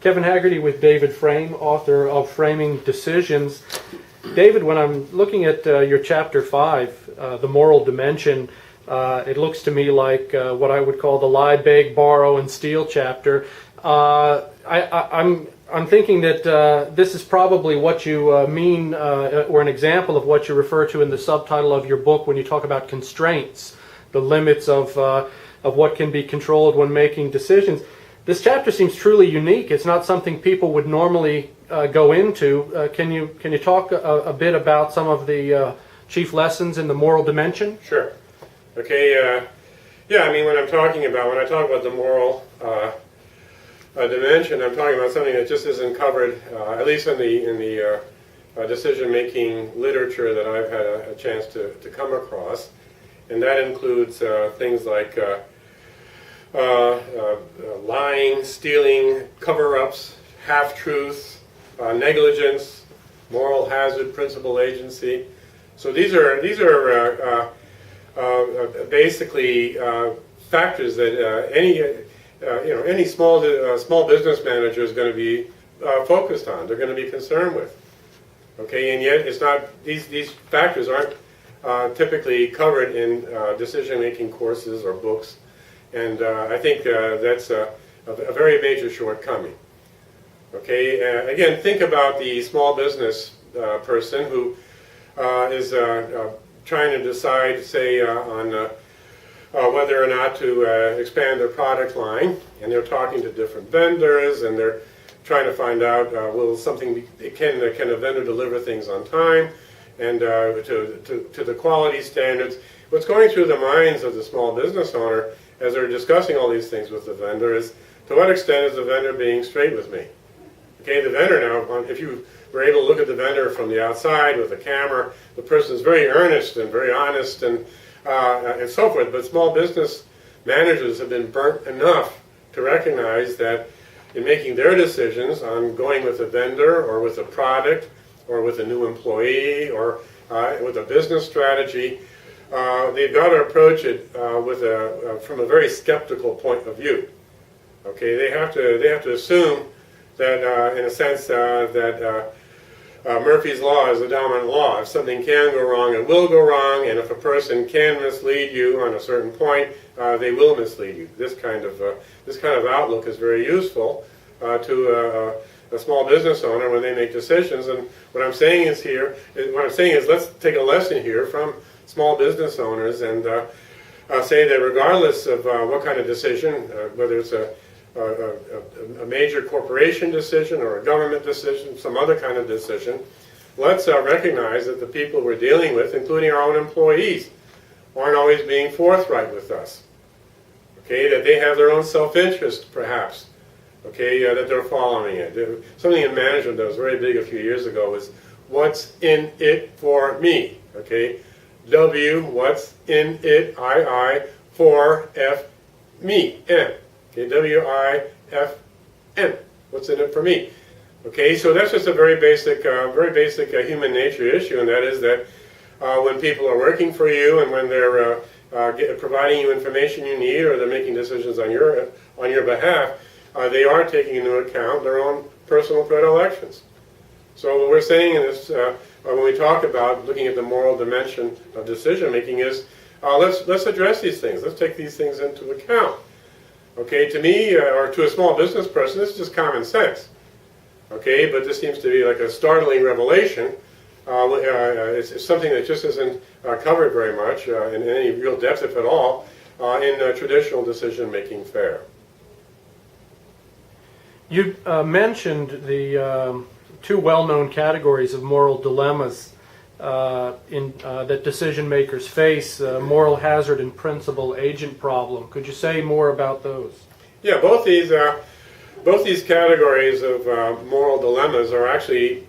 Kevin Haggerty with David Frame, author of Framing Decisions. David, when I'm looking at your Chapter 5, the moral dimension, it looks to me like what I would call the lie, beg, borrow, and steal chapter. I'm thinking that this is probably what you mean, or an example of what you refer to in the subtitle of your book when you talk about constraints, the limits of what can be controlled when making decisions. This chapter seems truly unique. It's not something people would normally go into. Can you talk a bit about some of the chief lessons in the moral dimension? Sure. Okay. Yeah. I mean, when I talk about the moral dimension, I'm talking about something that just isn't covered, at least in the decision-making literature that I've had a chance to come across, and that includes things like lying, stealing, cover-ups, half-truths, negligence, moral hazard, principal agency. So these are basically factors that any small business manager is going to be focused on. They're going to be concerned with. Okay, and yet it's not. These factors aren't typically covered in decision-making courses or books. And I think that's a very major shortcoming. Okay, again, think about the small business person who is trying to decide, say, on whether or not to expand their product line, and they're talking to different vendors, and they're trying to find out can a vendor deliver things on time and to the quality standards. What's going through the minds of the small business owner as they're discussing all these things with the vendor is, to what extent is the vendor being straight with me? Okay, the vendor now, if you were able to look at the vendor from the outside with a camera, the person is very earnest and very honest and so forth. But small business managers have been burnt enough to recognize that in making their decisions on going with a vendor or with a product or with a new employee or with a business strategy, they've got to approach it from a very skeptical point of view. Okay, they have to assume that, in a sense, that Murphy's Law is the dominant law. If something can go wrong, it will go wrong, and if a person can mislead you on a certain point, they will mislead you. This kind of outlook is very useful to a small business owner when they make decisions. And what I'm saying is let's take a lesson here from small business owners and say that regardless of what kind of decision, whether it's a major corporation decision or a government decision, some other kind of decision, let's recognize that the people we're dealing with, including our own employees, aren't always being forthright with us. Okay, that they have their own self-interest, perhaps. Okay, that they're following it. Something in management that was very big a few years ago was, what's in it for me? Okay, W, what's in it, I, for, F, me, M. Okay, W-I-F-M, what's in it for me? Okay, so that's just a very basic human nature issue, and that is that when people are working for you and when they're providing you information you need or they're making decisions on your behalf, they are taking into account their own personal predilections. So what we're saying in this, when we talk about looking at the moral dimension of decision making, is let's address these things. Let's take these things into account. Okay, to me or to a small business person, this is just common sense. Okay, but this seems to be like a startling revelation. It's something that just isn't covered very much in any real depth, if at all, in traditional decision-making fare. You mentioned the two well-known categories of moral dilemmas that decision makers face: moral hazard and principal agent problem. Could you say more about those? Yeah, both these categories of moral dilemmas are actually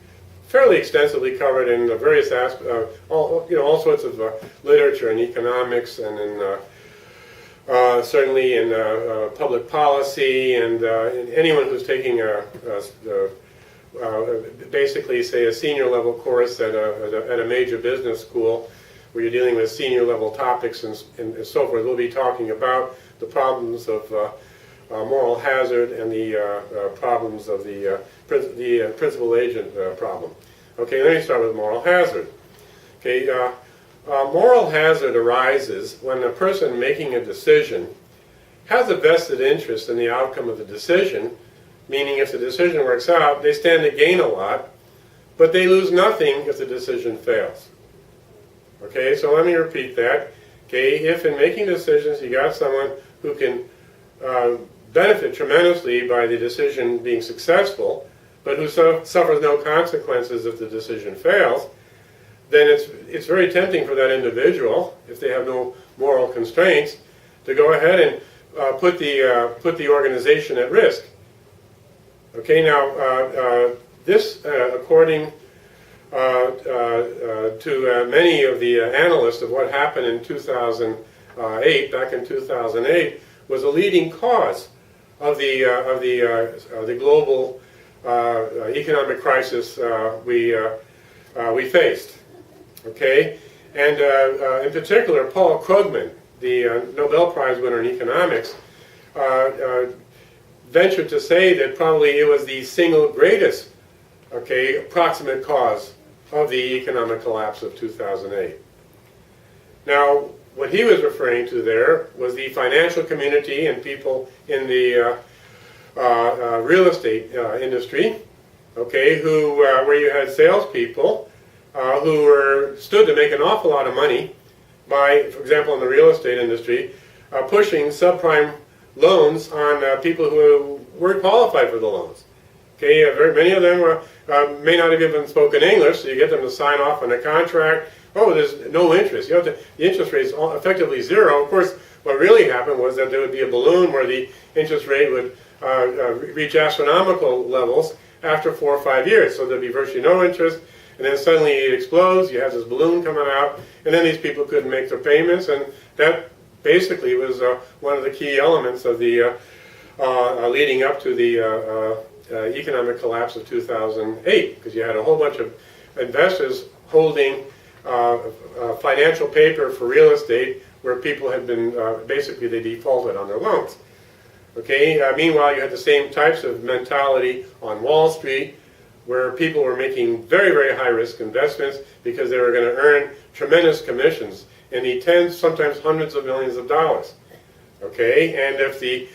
fairly extensively covered in the various aspects, all sorts of literature in economics and in certainly in public policy, and anyone who's taking basically, say, a senior level course at a major business school where you're dealing with senior level topics and so forth, we'll be talking about the problems of moral hazard and the problems of the principal agent problem. Okay, let me start with moral hazard. Okay, moral hazard arises when a person making a decision has a vested interest in the outcome of the decision, meaning if the decision works out, they stand to gain a lot, but they lose nothing if the decision fails. Okay, so let me repeat that. Okay, if in making decisions you got someone who can benefit tremendously by the decision being successful, but who suffers no consequences if the decision fails, then it's very tempting for that individual, if they have no moral constraints, to go ahead and put the organization at risk. Okay, now this, according to many of the analysts of what happened in 2008, back in 2008, was a leading cause of the global economic crisis we faced. Okay, and in particular, Paul Krugman, the Nobel Prize winner in economics, ventured to say that probably it was the single greatest, approximate cause of the economic collapse of 2008. Now, what he was referring to there was the financial community and people in the real estate industry, where you had salespeople who stood to make an awful lot of money by, for example, in the real estate industry, pushing subprime loans on people who weren't qualified for the loans. Okay, very many of them may not have even spoken English, so you get them to sign off on a contract. Oh, there's no interest. The interest rate is effectively zero. Of course, what really happened was that there would be a balloon where the interest rate would reach astronomical levels after 4 or 5 years. So there'd be virtually no interest, and then suddenly it explodes. You have this balloon coming out, and then these people couldn't make their payments, and that basically was one of the key elements of the leading up to the economic collapse of 2008, because you had a whole bunch of investors holding financial paper for real estate where people had been, basically they defaulted on their loans. Okay, meanwhile you had the same types of mentality on Wall Street where people were making very, very high risk investments because they were going to earn tremendous commissions in the tens, sometimes hundreds of millions of dollars. Okay, and if the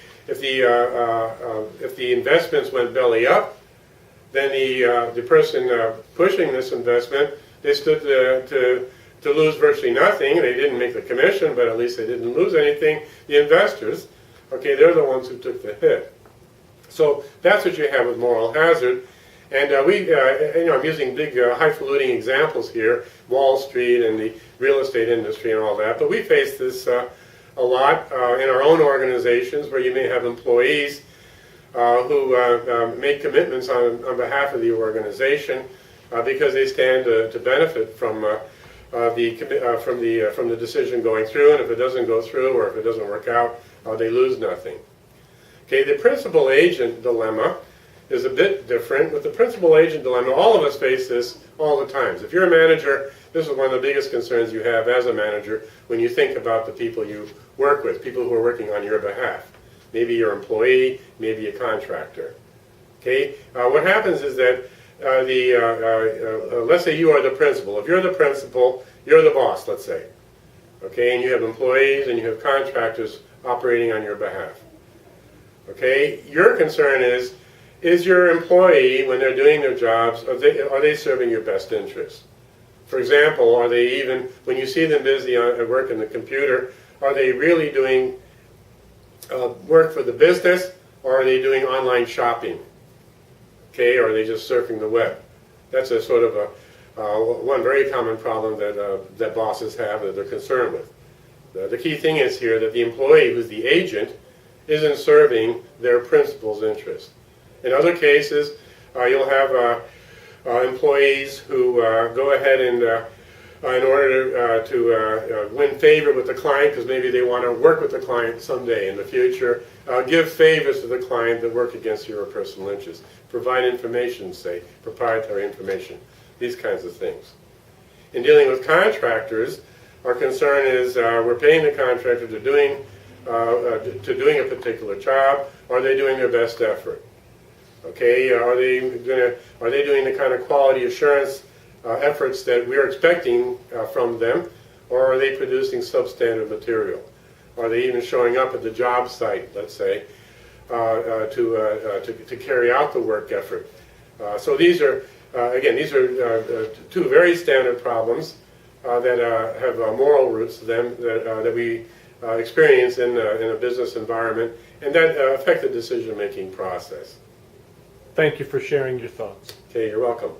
investments went belly up, then the person pushing this investment, they stood to lose virtually nothing. They didn't make the commission, but at least they didn't lose anything. The investors, they're the ones who took the hit. So that's what you have with moral hazard. And I'm using big, highfalutin examples here, Wall Street and the real estate industry and all that. But we face this a lot in our own organizations, where you may have employees who make commitments on behalf of the organization because they stand to benefit from the decision going through, and if it doesn't go through or if it doesn't work out, they lose nothing. Okay, the principal agent dilemma is a bit different. With the principal agent dilemma, all of us face this all the time. If you're a manager, this is one of the biggest concerns you have as a manager when you think about the people you work with, people who are working on your behalf. Maybe your employee, maybe a contractor. Okay, what happens is that let's say you are the principal. If you're the principal, you're the boss, let's say. Okay, and you have employees and you have contractors operating on your behalf. Okay, your concern is your employee, when they're doing their jobs, are they serving your best interests? For example, are they even, when you see them busy at work in the computer, are they really doing work for the business, or are they doing online shopping? Okay, or are they just surfing the web? That's a sort of one very common problem that bosses have that they're concerned with. The key thing is here that the employee, who's the agent, isn't serving their principal's interest. In other cases, you'll have employees who go ahead and, in order to win favor with the client, because maybe they want to work with the client someday in the future, give favors to the client that work against your personal interests. Provide information, say, proprietary information, these kinds of things. In dealing with contractors, our concern is we're paying the contractor, they're doing to doing a particular job? Are they doing their best effort? Okay, are they doing the kind of quality assurance efforts that we're expecting from them, or are they producing substandard material? Are they even showing up at the job site, let's say, to carry out the work effort? So these are, again, these are two very standard problems that have moral roots to them that we experience in a business environment, and that affect the decision-making process. Thank you for sharing your thoughts. Okay, you're welcome.